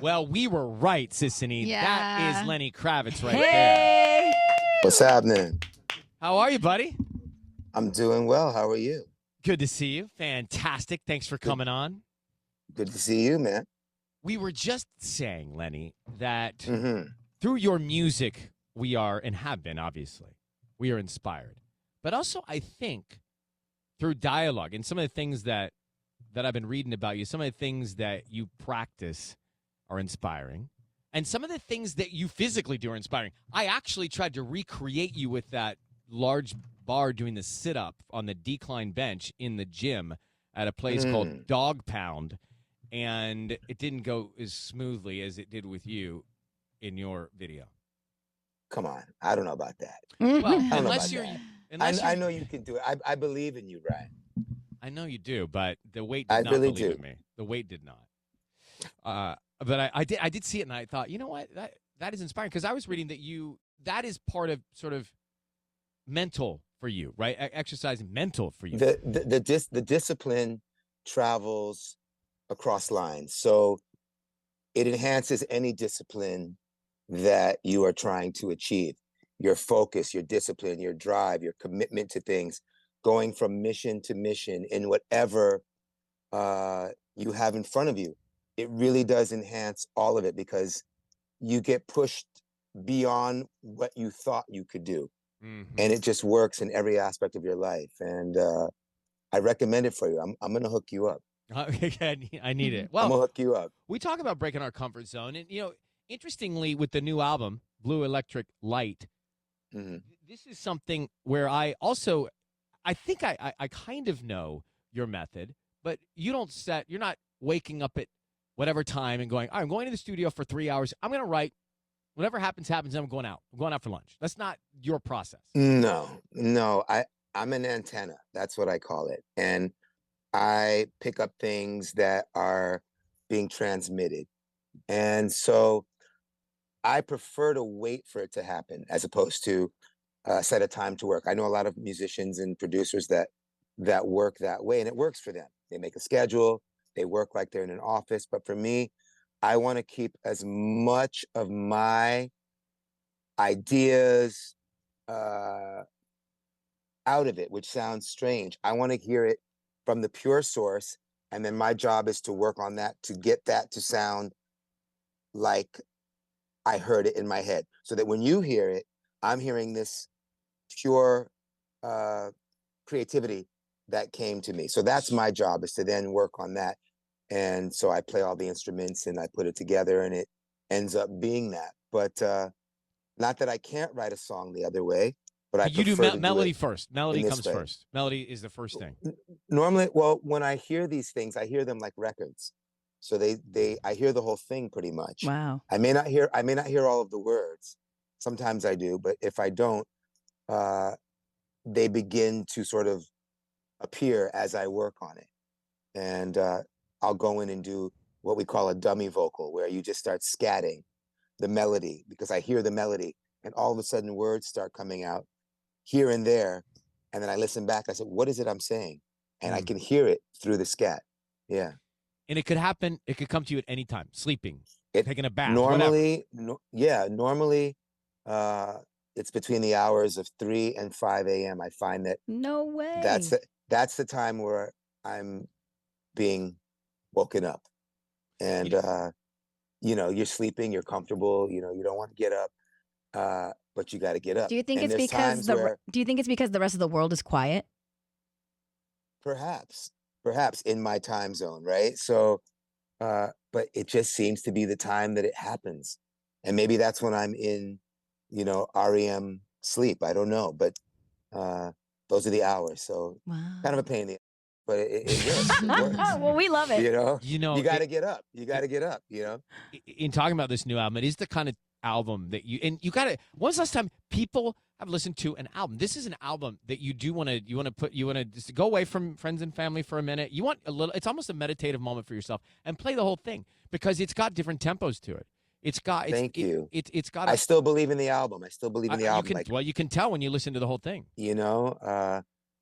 Well, we were right, Sissany. Yeah. That is Lenny Kravitz right there. Hey. What's happening? How are you, buddy? I'm doing well. How are you? Good to see you. Fantastic. Thanks for coming on. Good to see you, man. We were just saying, Lenny, that Mm-hmm. through your music, we are, and have been, obviously, we are inspired. But also, I think, through dialogue and some of the things that I've been reading about you, some of the things that you practice are inspiring. And some of the things that you physically do are inspiring. I actually tried to recreate you with that large bar doing the sit-up on the decline bench in the gym at a place called Dog Pound, and it didn't go as smoothly as it did with you in your video. Come on. I don't know about that. Well, I know you can do it. I believe in you, Ryan. I know you do, but the weight did I not really believe do. in me. The weight did not. But I did see it, and I thought, you know what? That is inspiring, because I was reading that that is part of sort of mental for you, right? Exercise mental for you. The discipline travels across lines. So it enhances any discipline that you are trying to achieve. Your focus, your discipline, your drive, your commitment to things, going from mission to mission in whatever you have in front of you. It really does enhance all of it, because you get pushed beyond what you thought you could do. Mm-hmm. And it just works in every aspect of your life. And I recommend it for you. I'm going to hook you up. I need it. Well, I'm going to hook you up. We talk about breaking our comfort zone. And, interestingly, with the new album, Blue Electric Light, this is something where I think I kind of know your method, but you're not waking up at whatever time and going, all right, I'm going to the studio for 3 hours. I'm going to write. Whatever happens, happens. I'm going out. I'm going out for lunch. That's not your process. No. I'm an antenna. That's what I call it. And I pick up things that are being transmitted. And so I prefer to wait for it to happen as opposed to set a time to work. I know a lot of musicians and producers that work that way, and it works for them. They make a schedule. They work like they're in an office. But for me, I want to keep as much of my ideas out of it, which sounds strange. I want to hear it from the pure source. And then my job is to work on that, to get that to sound like I heard it in my head. So that when you hear it, I'm hearing this pure creativity that came to me. So that's my job, is to then work on that. And so I play all the instruments and I put it together, and it ends up being that. But not that I can't write a song the other way, but I you do melody first. Melody comes first. Melody is the first thing. Normally, well, when I hear these things, I hear them like records. So I hear the whole thing pretty much. Wow. I may not hear all of the words. Sometimes I do, but if I don't, they begin to sort of appear as I work on it. And I'll go in and do what we call a dummy vocal, where you just start scatting the melody, because I hear the melody and all of a sudden words start coming out here and there. And then I listen back. I said, what is it I'm saying? And I can hear it through the scat. Yeah. And it could happen. It could come to you at any time. Sleeping, taking a bath. Normally, normally it's between the hours of 3 and 5 a.m. I find that. No way. That's the time where I'm being woken up. And, you're sleeping, you're comfortable, you don't want to get up, but you got to get up. Do you think it's because the rest of the world is quiet? Perhaps in my time zone, right? So, but it just seems to be the time that it happens. And maybe that's when I'm in, REM sleep. I don't know, but those are the hours. So kind of a pain in the ass, but it works. It works. Well, we love it. You got to get up. You got to get up, In talking about this new album, it is the kind of album that you got to, when's the last time people have listened to an album? This is an album that you want to just go away from friends and family for a minute. You want a little, it's almost a meditative moment for yourself, and play the whole thing, because it's got different tempos to it. Thank you. It's got. I still believe in the album. You can tell when you listen to the whole thing.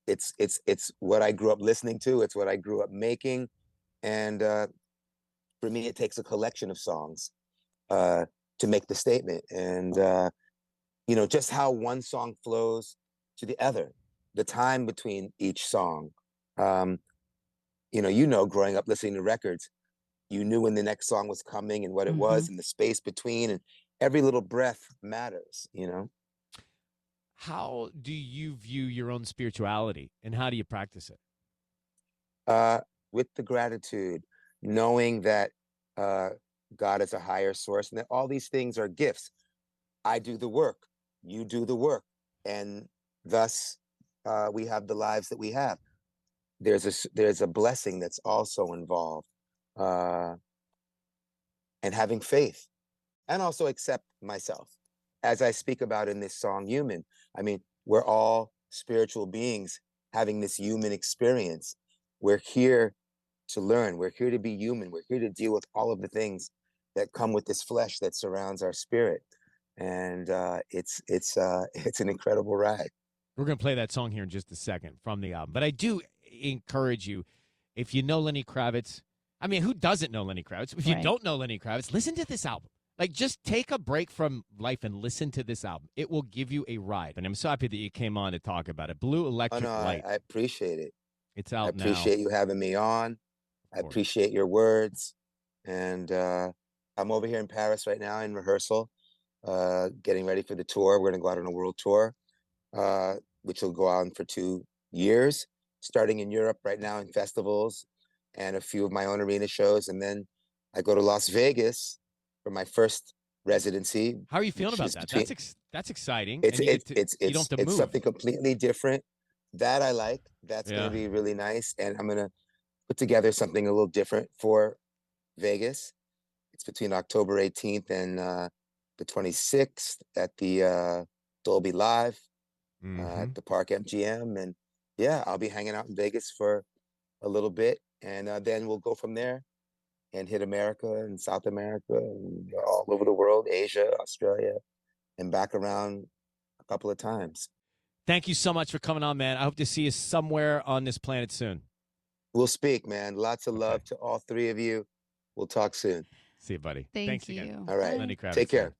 It's what I grew up listening to. It's what I grew up making, and for me, it takes a collection of songs to make the statement. And, just how one song flows to the other, the time between each song. Um, growing up listening to records, you knew when the next song was coming and what it was and the space between, and every little breath matters. How do you view your own spirituality, and how do you practice it? With the gratitude, knowing that God is a higher source and that all these things are gifts. I do the work, you do the work, and thus we have the lives that we have. There's a blessing that's also involved, uh, and having faith, and also accept myself, as I speak about in this song, "Human." I mean, we're all spiritual beings having this human experience. We're here to learn. We're here to be human. We're here to deal with all of the things that come with this flesh that surrounds our spirit, and it's it's an incredible ride. We're going to play that song here in just a second from the album. But I do encourage you, if you know Lenny Kravitz, I mean, who doesn't know Lenny Kravitz? If you don't know Lenny Kravitz, listen to this album. Like, just take a break from life and listen to this album. It will give you a ride. And I'm so happy that you came on to talk about it. Blue Electric Light. I appreciate it. It's out now. I appreciate you having me on. I appreciate your words. And I'm over here in Paris right now in rehearsal, getting ready for the tour. We're going to go out on a world tour, which will go on for 2 years, starting in Europe right now in festivals and a few of my own arena shows. And then I go to Las Vegas for my first residency. How are you feeling about that? That's exciting. It's something completely different that I like. That's going to be really nice. And I'm going to put together something a little different for Vegas. It's between October 18th and the 26th at the Dolby Live at the Park MGM. And yeah, I'll be hanging out in Vegas for a little bit. And then we'll go from there and hit America and South America and all over the world, Asia, Australia, and back around a couple of times. Thank you so much for coming on, man. I hope to see you somewhere on this planet soon. We'll speak, man. Lots of love to all three of you. We'll talk soon. See you, buddy. Thanks again. All right. Lenny Kravitz. Take care.